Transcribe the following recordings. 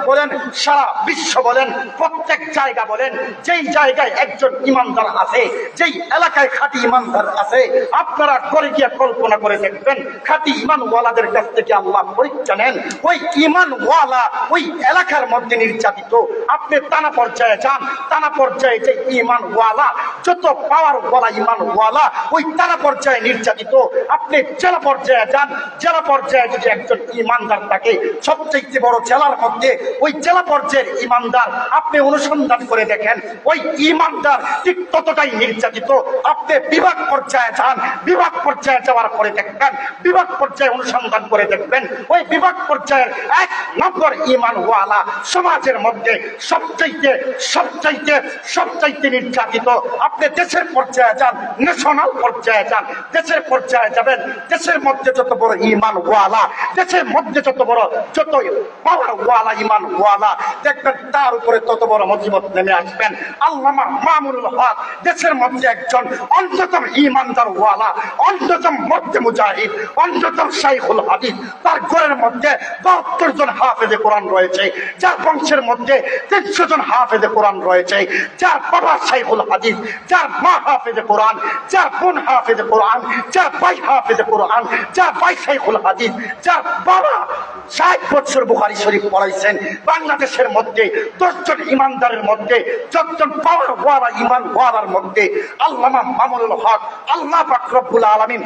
বলেন, সারা বিশ্ব বলেন, প্রত্যেক জায়গা বলেন, যেই জায়গায় একজন ইমানদার আছে, যেই এলাকায় খাঁটি ইমানদার আছে, আপনারা করে গিয়ে কল্পনা করে দেখবেন, খাঁটি ইমানওয়ালাদের কাছ থেকে আল্লাহ পরীক্ষা নেন। ওই ইমানওয়ালা ওই এলাকার মধ্যে নির্যাতিত। আপনি টানা পর্যায়ে যান, টানা পর্যায়ে যে ইমানওয়ালা, যত পাওয়ার ওয়ালা ইমানওয়ালা ওই টানা পর্যায়ে নির্যাতিত। আপনি জেলা পর্যায়ে যান, জেলা পর্যায়ে যদি একজন ইমানদার থাকে, সবচেয়ে বড় জেলার মধ্যে ওই জেলা পর্যায়ের ইমানদার আপনি অনুসন্ধান করে দেখেন, ওই ইমানদার ঠিক ততটাই নির্যাতিত। আপনি বিভাগ পর্যায়ে যান, বিভাগ পর্যায়ে যাওয়ার পরে দেখবেন, বিভাগ পর্যায়ে অনুসন্ধান করে দেখবেন, ওই বিভাগ পর্যায়ের 1 নম্বর ইমানওয়ালা সমাজের মধ্যে সবচাইতে নির্যাতিত। আপনি দেশের পর্যায়ে যান, ন্যাশনাল পর্যায়ে যান, দেশের পর্যায়ে যাবেন, দেশের মধ্যে যত বড় ইমানওয়ালা, দেশের মধ্যে যত বড় যত পাওয়ারওয়ালা ইমানওয়ালা দেখবেন, তার উপরে তত বড় মুসিবত নেমে আসবেন। আল্লামা মামুনুল হক দেশের মধ্যে একজন অন্যতম ইমানদার ওয়ালা, অন্যতম মধ্যে মুজাহিদ, অন্যতম শাইখুল হাদিস। তার ঘরের মধ্যে 72 জন হাফেজে কোরআন রয়েছে, যার বংশের মধ্যে 300 জন হাফেজে কোরআন রয়েছে, যার বাবা শাইখুল হাদিস, যার মা হাফেজে কোরআন, যার বোন হাফেজে কোরআন, যার ভাই হাফেজে কোরআন, যার ভাই শাইখুল হাদিস, যার বাবা 60 বছর বুখারী শরীফ পড়াইছেন। বাংলাদেশের মধ্যে 10 জন ইমানদারের মধ্যে 10 জন পাওয়ার ওয়ালা ইমানওয়ালার মধ্যে আল্লামা মামুনুল হক, আল্লাহ পাক রব্বুল আলামিন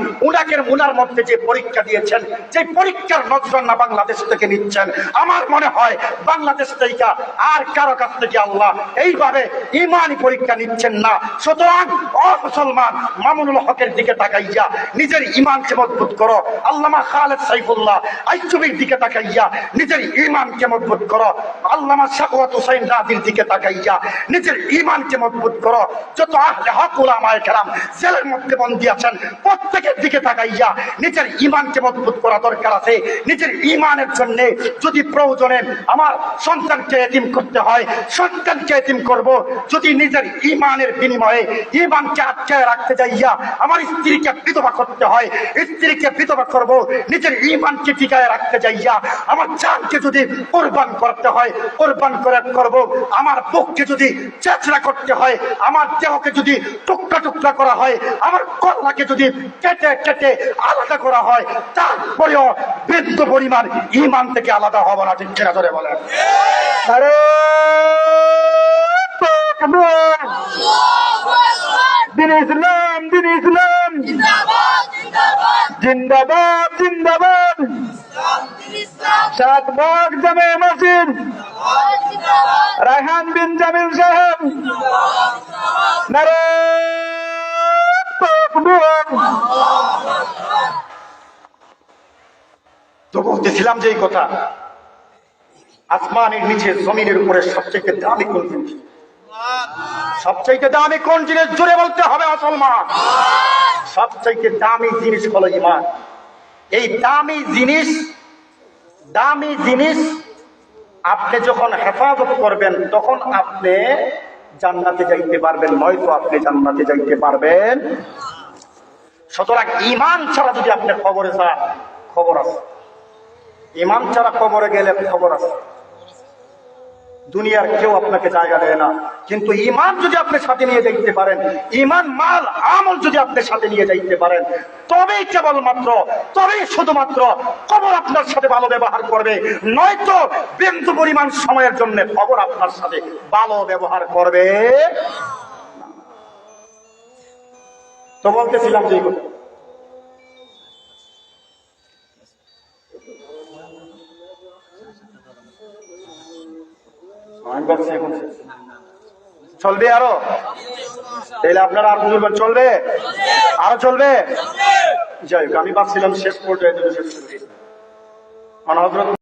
উনার মধ্যে যে পরীক্ষা দিয়েছেন, যে পরীক্ষার নজরানা বাংলাদেশ থেকে নিচ্ছেন, আমার মনে হয় বাংলাদেশ থেকে আর কারো কাছ থেকে আল্লাহ এইভাবে ইমানি পরীক্ষা নিচ্ছেন না। সুতরাং ও মুসলমান, মামুনুল হকের দিকে তাকাইয়া নিজের ইমানকে মজবুত করো। আল্লামা খালেদ সাইফুল্লাহ আইয়ুবীর দিকে তাকাইয়া নিজের ইমানকে মজবুত করো। আল্লামা শাকওয়াত হোসেন রাজির দিকে তাকাইয়া নিজের ইমানকে মজবুত করো। যত আহলে হক উলামায়ে কেরাম জেলের মধ্যে বন্দী আছেন, প্রত্যেকের দিকে তাকাইয়া নিজের ইমানকে মজবুত করা দরকার আছে। নিজের ইমানের জন্য যদি প্রয়োজনে আমার সন্তানকে এতিম করতে হয়, সন্তানকে এতিম করব। যদি নিজের ইমানের বিনিময়ে ইমানকে আটকায় রাখতে যাইয়া আমার স্ত্রীকে বিধবা করতে হয়, স্ত্রীকে বিধবা করব। নিজের ইমানকে টিকায় রাখতে যাইয়া আমার জানকে যদি কোরবান করতে হয়, কোরবান করব। আমার বুককে যদি চেঁচড়া করতে হয়, আমার দেহকে যদি টুকরা টুকরা করা হয়, আমার কল্লাকে যদি কেটে কেটে আলাদা করা হয়, তারপরেও বিন্দু পরিমাণ ইমান থেকে আলাদা হব না। ঠিক কিনা ধরে বলেন? আরে দিন ইসলাম, দিন ইসলাম জিন্দাবাদ, জিন্দাবাদ। 7 ভাগ জামে মসজিদ রায়হান বিন জামিল সাহেব নারে তো বলতেছিলাম যে এই কথা, আসমানের নিচে জমিনের উপরে সবচেয়ে দামি কোন জিনিস? সবচেয়ে দামি কোন জিনিস? জোরে বলতে হবে মুসলমান। সবচেয়ে দামি জিনিস হলো ঈমান। এই দামি জিনিস আপনি যখন হেফাজত করবেন, তখন আপনি জান্নাতে যাইতে পারবেন, নয়তো আপনি জান্নাতে যাইতে পারবেন। সুতরাং ঈমান ছাড়া যদি আপনি কবরে যান, খবর আছে। ঈমান ছাড়া কবরে গেলে খবর আছে। দুনিয়ার কেউ আপনাকে জায়গা দেয় না, কিন্তু ঈমান যদি আপনি সাথে নিয়ে যাইতে পারেন, ঈমান মাল আমল যদি আপনি সাথে নিয়ে যাইতে পারেন, তবেই কেবলমাত্র, তবেই শুধুমাত্র কবর আপনার সাথে ভালো ব্যবহার করবে, নয়তো বিন্দু পরিমাণ সময়ের জন্য কবর আপনার সাথে ভালো ব্যবহার করবে। তো বলতেছিলাম যে চলবে আরো, তাহলে আপনারা আর বুঝবেন চলবে, আরো চলবে। যাই হোক, আমি ভাবছিলাম শেষ পর্যায়ে শেষ করি।